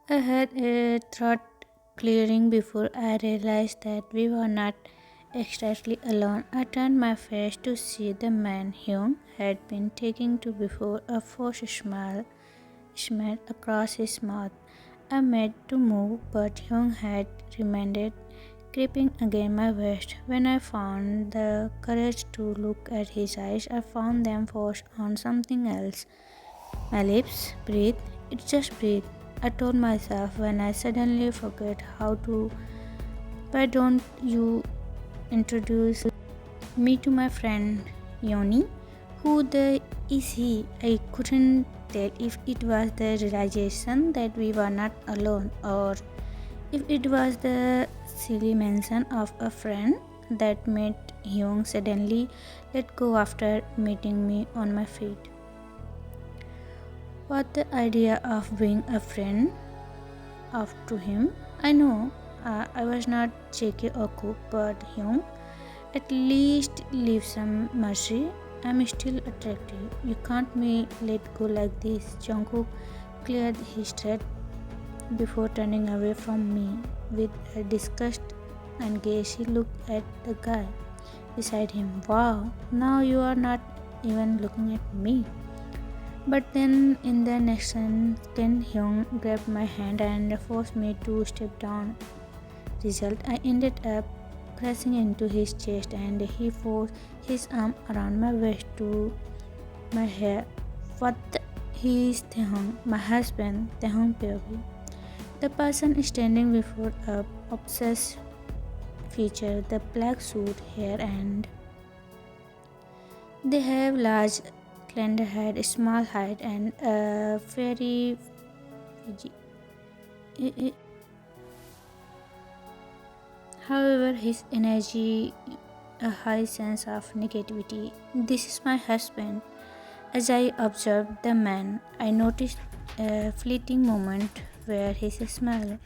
I had a thought clearing before I realized that we were not exactly alone. I turned my face to see the man Hyung had been taking to before a forced smile smeared across his mouth. I made to move, but Hyung had remained creeping against my waist. When I found the courage to look at his eyes, I found them forced on something else. My lips, breathe, it just breathe. I told myself when I suddenly forget how to. Why don't you introduce me to my friend Yoni? Who the is he? I couldn't tell if it was the realization that we were not alone or if it was the silly mention of a friend that made Hyung suddenly let go after meeting me on my feet. What the idea of being a friend of to him? I know I was not cheeky or cook, but Hyung at least leave some mercy. I'm still attractive. You can't me let go like this. Jungkook cleared his throat before turning away from me. With a disgust and gaze, he looked at the guy beside him. Wow, now you are not even looking at me. But then, in the next second, Hyung grabbed my hand and forced me to step down. Result, I ended up pressing into his chest and he forced his arm around my waist to my hair. What the? He is Taehoon, my husband, Taehoon Pyobi. The person standing before a obsessed feature, the black suit, hair, and they have large slender head, small height, and a very however, his energy, a high sense of negativity. This is my husband. As I observed the man, I noticed a fleeting moment where his smile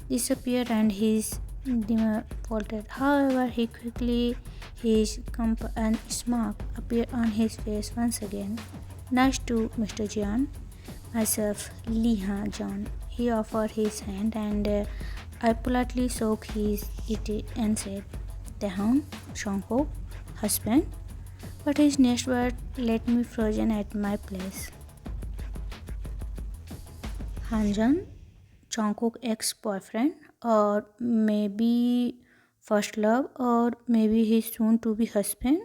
disappeared and his demeanor faltered. However, he quickly his and smirk appeared on his face once again. Nice to Mr. Jeon. Myself, Lee Ha-Jun. He offered his hand and I politely shook it and said, Taehoon, Jungkook, husband. But his next word left me frozen at my place. Ha-Jun, Jungkook's ex-boyfriend, or maybe first love, or maybe his soon-to-be husband.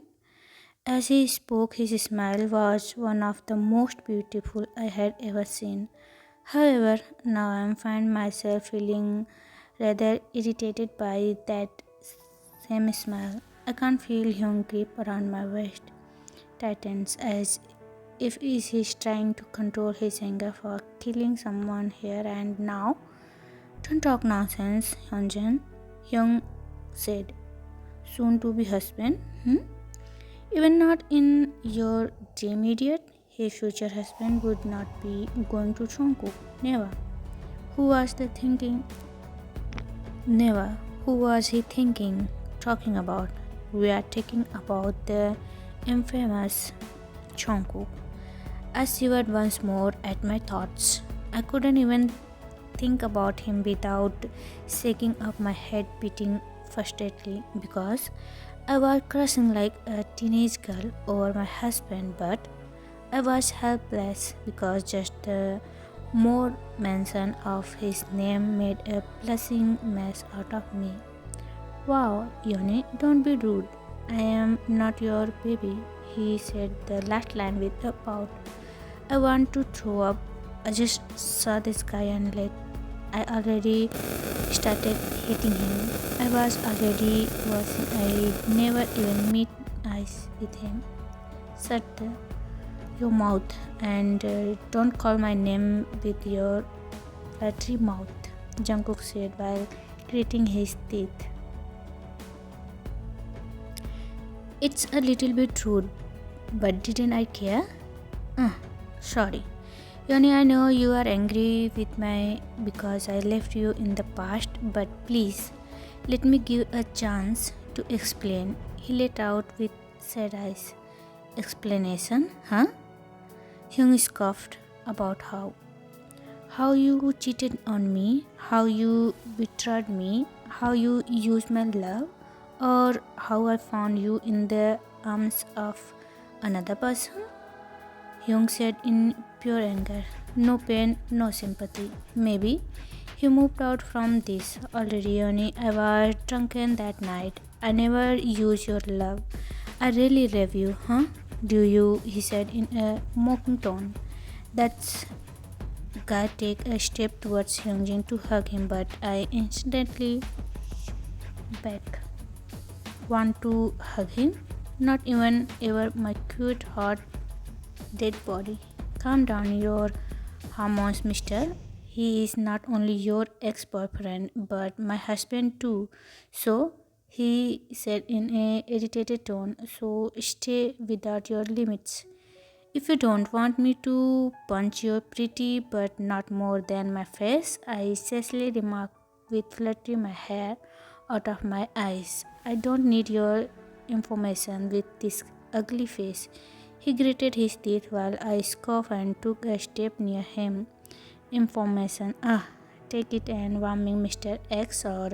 As he spoke, his smile was one of the most beautiful I had ever seen. However, now I find myself feeling rather irritated by that same smile. I can't feel Hyung grip around my waist tightens as if he's trying to control his anger for killing someone here and now. Don't talk nonsense, Hyunjin, Hyung said. Soon to be husband? Even not in your dream idiot? His future husband would not be going to Jungkook. Never. Who was the thinking? Never. Who was he thinking? Talking about? We are talking about the infamous Jungkook. I shivered once more at my thoughts. I couldn't even think about him without shaking up my head beating frustratedly because I was crushing like a teenage girl over my husband, but I was helpless because just the more mention of his name made a blushing mess out of me. Wow, Yoni, don't be rude. I am not your baby, he said the last line with a pout. I want to throw up. I just saw this guy and I already started hating him. I was already watching. I never even meet eyes with him. Shut your mouth and don't call my name with your flattery mouth, Jungkook said while gritting his teeth. It's a little bit rude, but didn't I care? Sorry. Yoni, I know you are angry with me because I left you in the past, but please let me give a chance to explain. He let out with sad eyes. Explanation, huh? Hyung scoffed about How you cheated on me, how you betrayed me, how you used my love, or how I found you in the arms of another person? Hyung said in pure anger. No pain, no sympathy. Maybe he moved out from this already, Yoni. I was drunken that night. I never used your love. I really love you, huh? Do you? He said in a mocking tone. That's guy take a step towards Hyunjin to hug him, but I instantly back. Want to hug him? Not even ever my cute hot dead body. Calm down your hormones, mister. He is not only your ex-boyfriend but my husband too. So he said in a irritated tone, so stay without your limits. If you don't want me to punch your pretty but not more than my face, I Cecily remarked with fluttering my hair out of my eyes. I don't need your information with this ugly face. He gritted his teeth while I scoffed and took a step near him. Information, take it and warming Mr. X or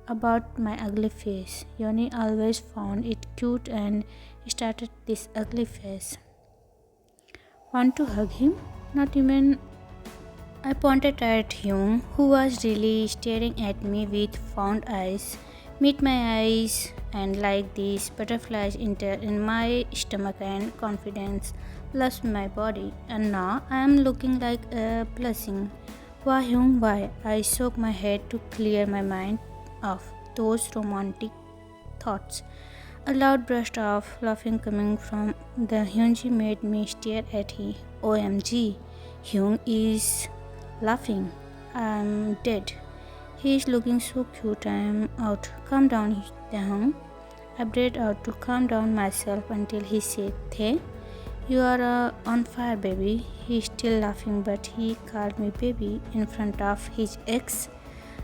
about my ugly face. Yoni always found it cute and started this ugly face. Want to hug him? Not even. I pointed at him, who was really staring at me with fond eyes. Meet my eyes, and like these butterflies enter in my stomach and confidence loves my body. And now I am looking like a blessing. Why, Hyung, why? I shook my head to clear my mind of those romantic thoughts. A loud burst of laughing coming from the Hyunji made me stare at him. OMG, Hyung is laughing. I'm dead. He is looking so cute. I'm out. Calm down, Hyung. I prayed out to calm down myself until he said, Thay, you are on fire, baby. He is still laughing, but he called me baby in front of his ex.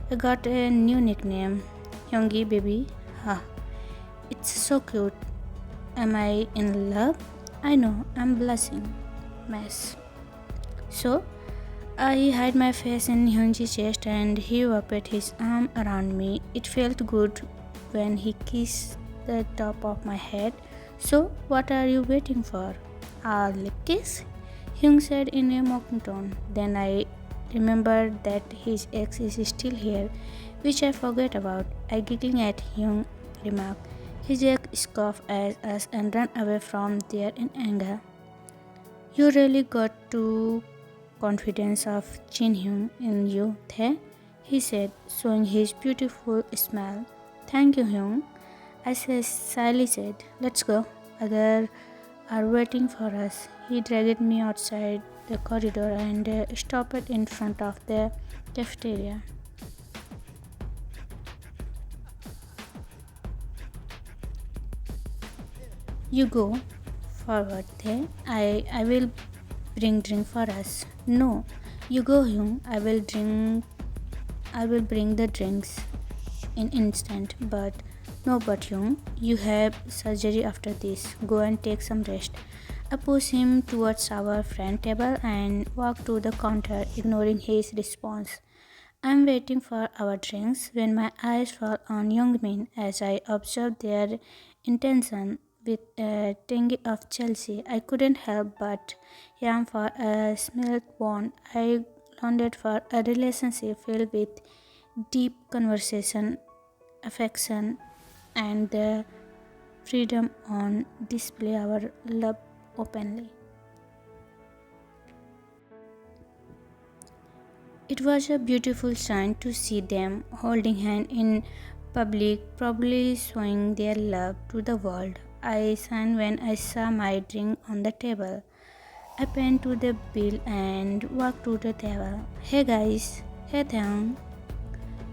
I got a new nickname, Hyungi baby. Ha. It's so cute. Am I in love? I know, I'm blushing. Mess. So, I hid my face in Hyunji's chest and he wrapped his arm around me. It felt good when he kissed the top of my head. So, what are you waiting for? A lip kiss? Hyung said in a mocking tone. Then I remembered that his ex is still here, which I forgot about. I giggling at Hyung remarked. His ex scoffed at us and ran away from there in anger. You really got to confidence of Jin Hyung in you, Thay? He said, showing his beautiful smile. Thank you, Hyung. I shyly said, let's go. Others are waiting for us. He dragged me outside the corridor and stopped in front of the cafeteria. You go forward there. I will bring drink for us. No, you go Hyung. I will bring the drinks in instant. But no, but Hyung, you have surgery after this. Go and take some rest. I pushed him towards our friend table and walked to the counter, ignoring his response. I'm waiting for our drinks when my eyes fall on young men as I observe their intention with a tinge of Chelsea. I couldn't help but yearn for a smooth bond. I longed for a relationship filled with deep conversation, affection, and the freedom on display our love openly. It was a beautiful sign to see them holding hands in public, probably showing their love to the world. I sighed when I saw my drink on the table. I went to the bill and walked to the table. Hey guys, hey Theon.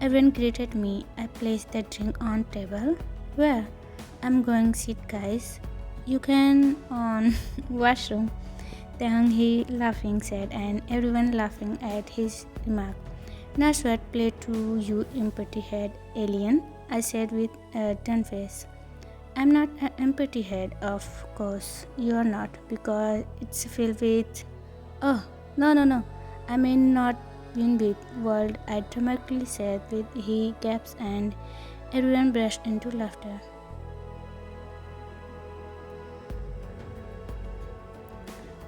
Everyone greeted me. I placed the drink on table. Where? I'm going sit guys. You can on washroom. Then he laughing said and everyone laughing at his remark. Nice word play to you empty head alien, I said with a done face. I'm not an empty head, of course you are not, because it's filled with. Oh, no. I mean not win with world, I dramatically said with he gaps and everyone burst into laughter.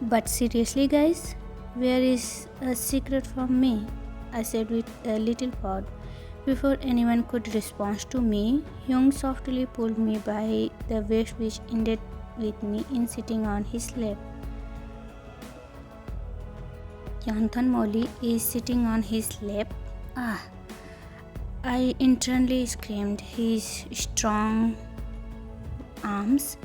But seriously, guys, where is a secret from me? I said with a little pout. Before anyone could respond to me, Hyung softly pulled me by the waist, which ended with me in sitting on his lap. Yanthan Molly is sitting on his lap. Ah, I internally screamed. His strong arms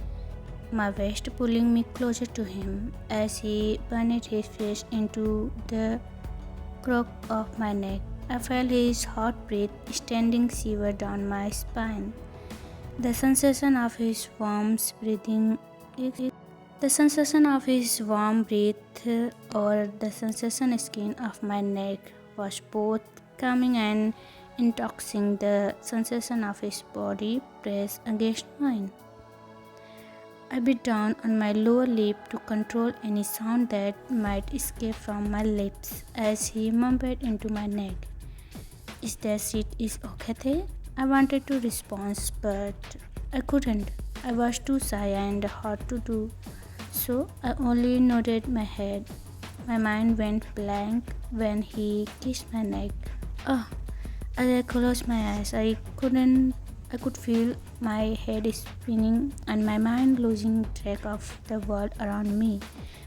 my waist, pulling me closer to him as he buried his face into the crook of my neck. I felt his hot breath standing shiver down my spine. The sensation of his the sensation of his warm breath or the sensation skin of my neck was both calming and intoxicating. The sensation of his body pressed against mine. I bit down on my lower lip to control any sound that might escape from my lips as he mumbled into my neck. Is that shit is okay? I wanted to respond, but I couldn't. I was too shy and hard to do, so I only nodded my head. My mind went blank when he kissed my neck. Ah, as I closed my eyes, I could feel my head spinning and my mind losing track of the world around me.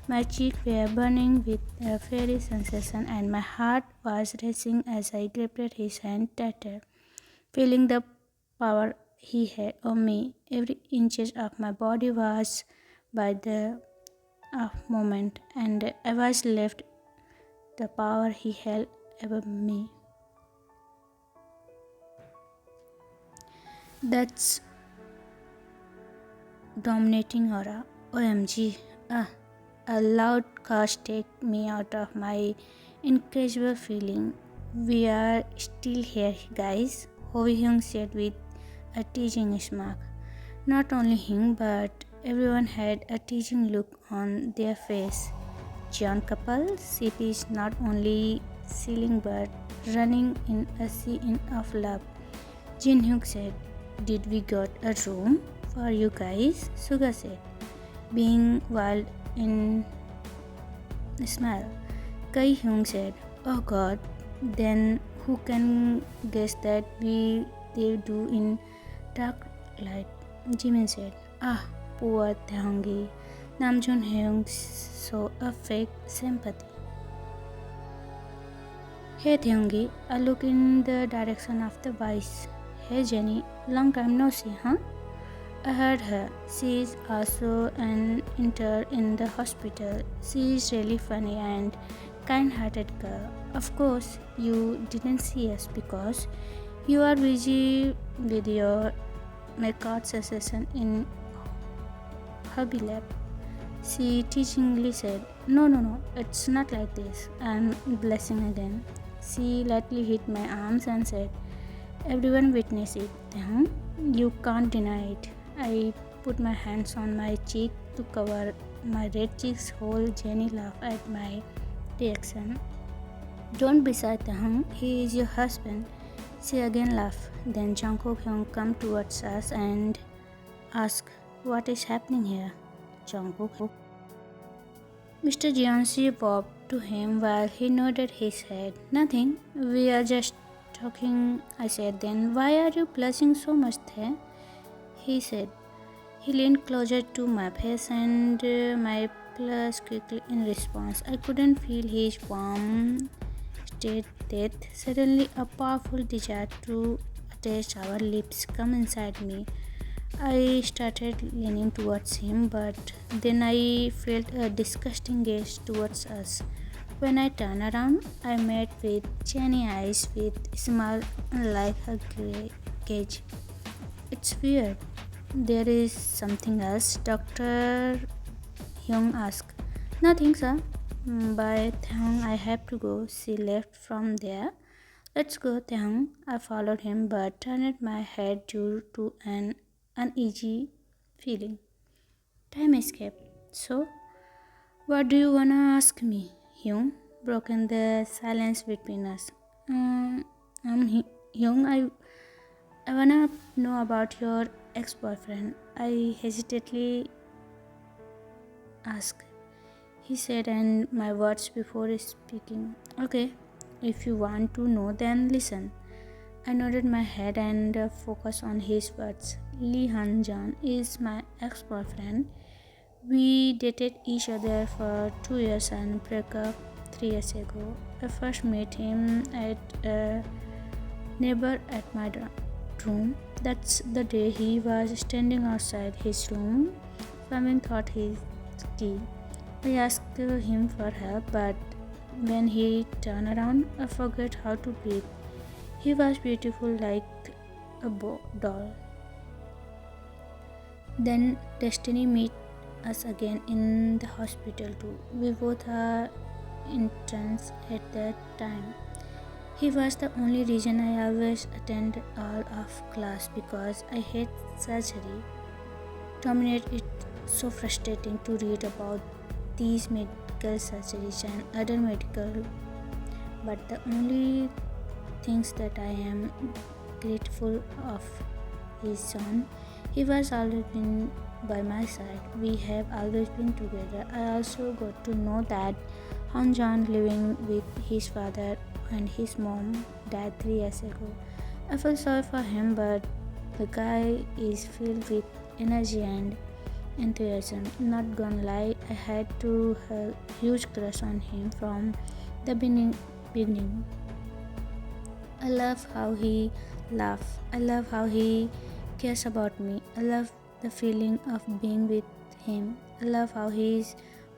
My cheeks were burning with a fiery sensation and my heart was racing as I gripped his hand tighter, feeling the power he had on me. Every inch of my body was by the moment, and I was left the power he held over me. That's dominating aura. OMG. Ah, a loud curse take me out of my incredible feeling. We are still here, guys, Ho Hyung said with a teasing smirk. Not only him, but everyone had a teasing look on their face. Jeon couple ship is not only sailing but running in a sea of love. Jin Hyuk said, "Did we got a room for you guys?" Suga said, being wild in smile. Kai Hyung said, "Oh God, then who can guess that they do in dark light?" Jimin said, "Ah, poor Taehyungi." Namjoon Hyung saw a fake sympathy. "Hey Taehyungi," I look in the direction of the voice. "Hey Jennie, long time no see, huh?" I heard her. She is also an intern in the hospital. She is really funny and kind-hearted girl. Of course, you didn't see us because you are busy with your makeup session in hobby lab. She teachingly said, No, it's not like this. I'm blushing again. She lightly hit my arms and said, Everyone witnessed it. Huh? You can't deny it. I put my hands on my cheek to cover my red cheeks. Whole Jennie laughed at my reaction. Don't be sad, Tahang. He is your husband. She again laughed. Then Jungkook Hyung come towards us and asked, What is happening here? Jungkook. Mr. Jeonsi bobbed to him while he nodded his head. Nothing. We are just talking, I said. Then why are you blushing so much there? He said. He leaned closer to my face and my blush quickly in response. I couldn't feel his warm state that suddenly a powerful desire to attach our lips come inside me. I started leaning towards him, but then I felt a disgusting gaze towards us. When I turned around, I met with Jennie eyes with smile like a cage. It's weird. There is something else, Dr. Hyung asked. Nothing, sir. By Thang, I have to go. She left from there. Let's go, Thang. I followed him but turned my head due to an uneasy feeling. Time escaped. So, what do you wanna ask me, Hyung? broken the silence between us. I'm young. I wanna know about your ex-boyfriend. I hesitantly asked. He said, and my words before speaking. Okay, if you want to know, then listen. I nodded my head and focused on his words. Ha-Jun is my ex-boyfriend. We dated each other for 2 years and broke up 3 years ago. I first met him at a neighbor at my room. That's the day he was standing outside his room, swimming thought his key. I asked him for help, but when he turned around, I forgot how to breathe. He was beautiful like a doll. Then destiny met us again in the hospital too. We both are interns at that time. He was the only reason I always attend all of class because I hate surgery. Terminate it so frustrating to read about these medical surgeries and other medical, but the only things that I am grateful of his son. He was always been by my side. We have always been together. I also got to know that Han-Jun living with his father and his mom died 3 years ago. I felt sorry for him, but the guy is filled with energy and enthusiasm. Not gonna lie, I had to have huge crush on him from the beginning. I love how he laughs. I love how he cares about me. I love the feeling of being with him. I love how he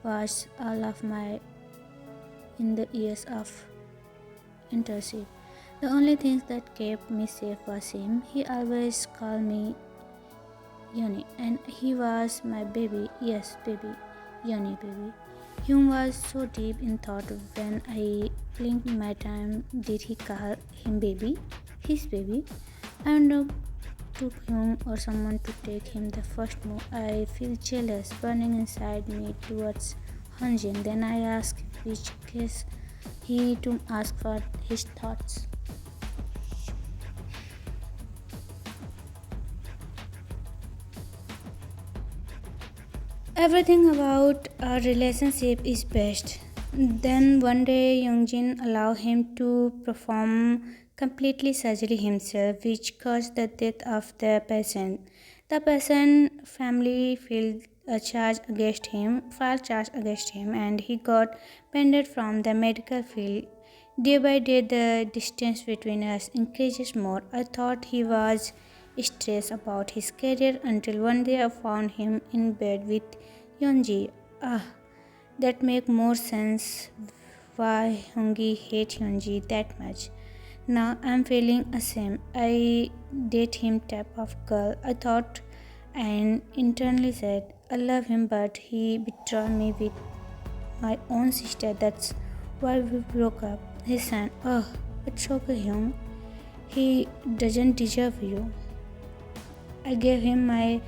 was all of my in the years of internship. The only thing that kept me safe was him. He always called me Jennie, and he was my baby. Yes, baby, Jennie, baby. Hume was so deep in thought when I blinked my time. Did he call him baby? His baby? I wonder took him or someone to take him the first move. I feel jealous burning inside me towards Han-Jun. Then I ask which case he to ask for his thoughts. Everything about our relationship is best. Then one day Youngjin allowed him to perform completely surgery himself, which caused the death of the patient. The patient family filed charge against him, and he got banned from the medical field. Day by day, the distance between us increases more. I thought he was stressed about his career until one day I found him in bed with Yonji. Ah, that make more sense why Hongi hate Yonji that much. Now I'm feeling ashamed. I date him type of girl. I thought and internally said I love him, but he betrayed me with my own sister. That's why we broke up. He said, "Oh, it's okay, Hyung. He doesn't deserve you." I gave him my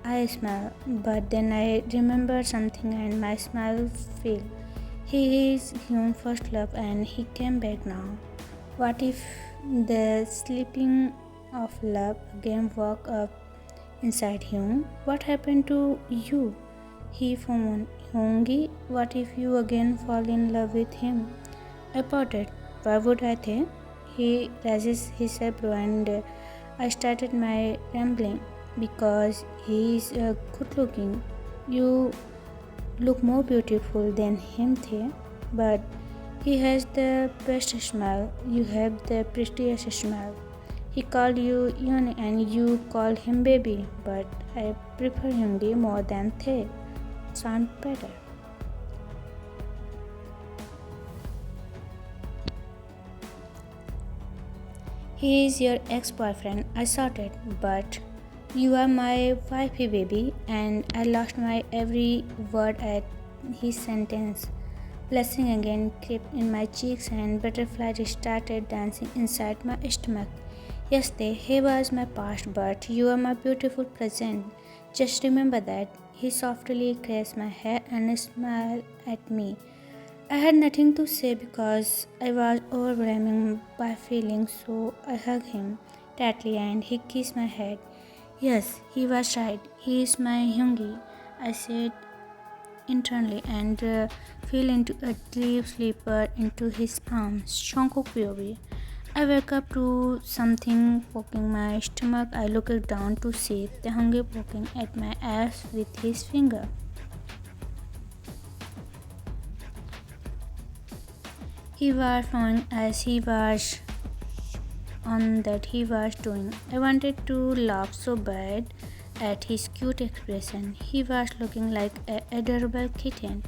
eye smile, but then I remembered something and my smile failed. He is Hyun's first love and he came back now. What if the sleeping of love again woke up inside Hyun? What happened to you? He from Hyungi? What if you again fall in love with him? I pouted. Why would I think? He raises his eyebrow and I started my rambling because he is good looking. You look more beautiful than him, the, but he has the best smile. You have the prettiest smile. He called you Yoni and you called him baby, but I prefer Yungi more than the. Sound better. He is your ex-boyfriend, I shouted, but you are my wifey baby, and I lost my every word at his sentence. Blushing again crept in my cheeks and butterflies started dancing inside my stomach. Yes, he was my past, but you are my beautiful present. Just remember that. He softly caressed my hair and smiled at me. I had nothing to say because I was overwhelmed by feelings, so I hugged him tightly and he kissed my head. Yes, he was right. He is my Hyungi, I said internally and fell into a deep sleeper into his arms. Jungkook POV. I woke up to something poking my stomach. I looked down to see Taehyung poking at my ass with his finger. He was knowing as he was on that he was doing. I wanted to laugh so bad at his cute expression. He was looking like an adorable kitten.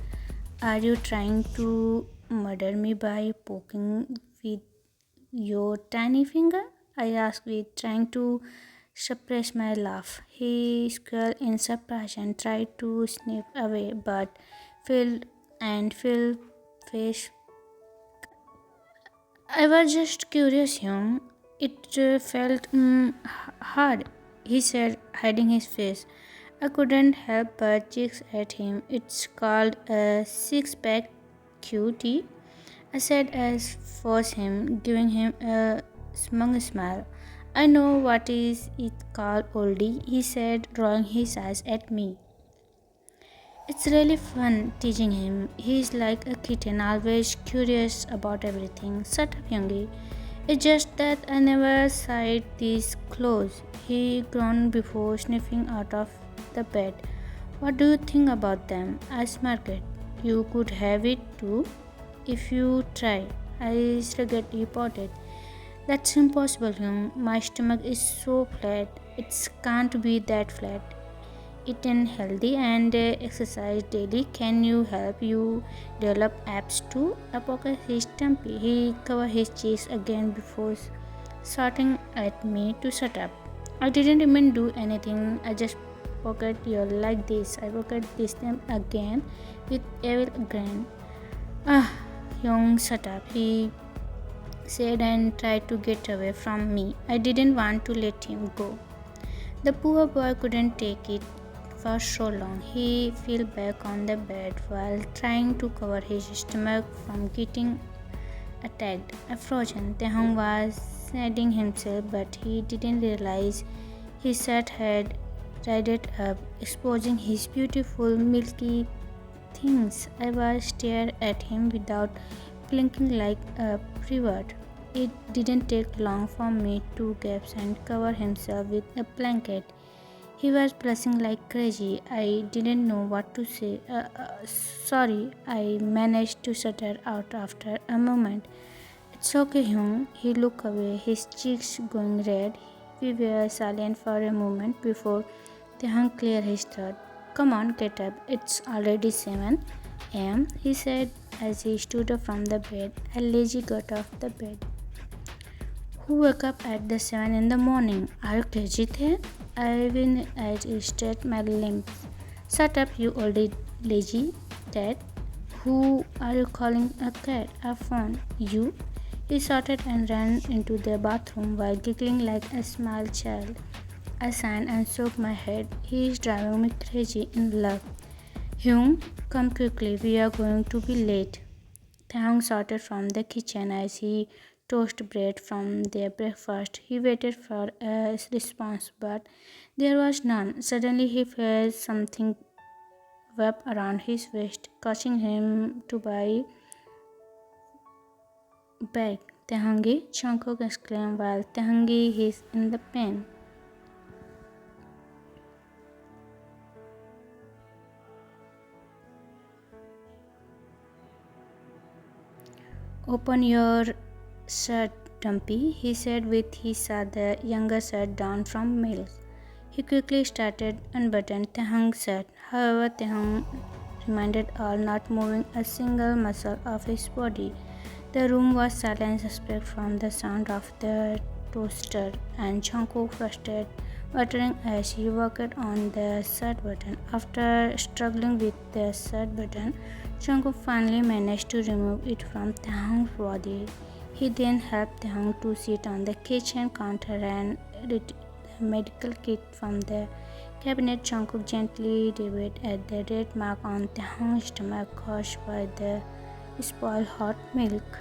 Are you trying to murder me by poking with your tiny finger? I asked with trying to suppress my laugh. He squealed in surprise and tried to snip away but failed and fell face. I was just curious, young. It felt hard, he said, hiding his face. I couldn't help but cheeks at him. It's called a six-pack cutie, I said as forced him, giving him a smug smile. I know what is it called, oldie, he said, drawing his eyes at me. It's really fun teaching him. He's like a kitten, always curious about everything. Shut up, Youngie. It's just that I never saw it this close. He groaned before sniffing out of the bed. What do you think about them? I smirked. You could have it too if you try. I shrugged reported. That's impossible, Young. My stomach is so flat. It can't be that flat. Eaten healthy and exercise daily can you help you develop abs too? Apoca his temple. He covered his cheeks again before shouting at me to shut up. I didn't even do anything. I just pocket you like this. I pocket this them again with evil grin. Ah, young shut up. He said and tried to get away from me. I didn't want to let him go. The poor boy couldn't take it for so long. He fell back on the bed while trying to cover his stomach from getting attacked. A frozen Taehyung was sneezing himself, but he didn't realize his shirt had dried up, exposing his beautiful milky things. I was stared at him without blinking like a pervert. It didn't take long for me to gasp and cover himself with a blanket. He was blushing like crazy. I didn't know what to say. Sorry, I managed to stutter out after a moment. It's okay, Hyung. He looked away, his cheeks going red. We were silent for a moment before Hyung cleared his throat. Come on, get up. It's already 7 a.m., he said as he stood up from the bed. I lazy got off the bed. Who woke up at the 7 in the morning? Are you crazy there? I stretched my limbs. Shut up, you old lazy cat. Who are you calling a cat? A phone. You? He shouted and ran into the bathroom while giggling like a small child. I sighed and shook my head. He is driving me crazy in love. Hyung, come quickly. We are going to be late. Taehyung shouted from the kitchen as he toasted bread from their breakfast. He waited for a response, but there was none. Suddenly, he felt something wrap around his waist, causing him to buy back. Taehyungi, Jungkook exclaimed while Taehyungi is in the pain. Open your shirt, Dumpy, he said with his other younger shirt down from milk. He quickly started unbuttoning Taehyung's shirt. However, Taehyung remained all, not moving a single muscle of his body. The room was silent except from the sound of the toaster, and Jungkook frustrated, muttering as he worked on the shirt button. After struggling with the shirt button, Jungkook finally managed to remove it from Taehyung's body. He then helped Taehyung to sit on the kitchen counter and retrieve the medical kit from the cabinet. Jungkook gently dabbed at the red mark on Taehyung's stomach caused by the spoil hot milk.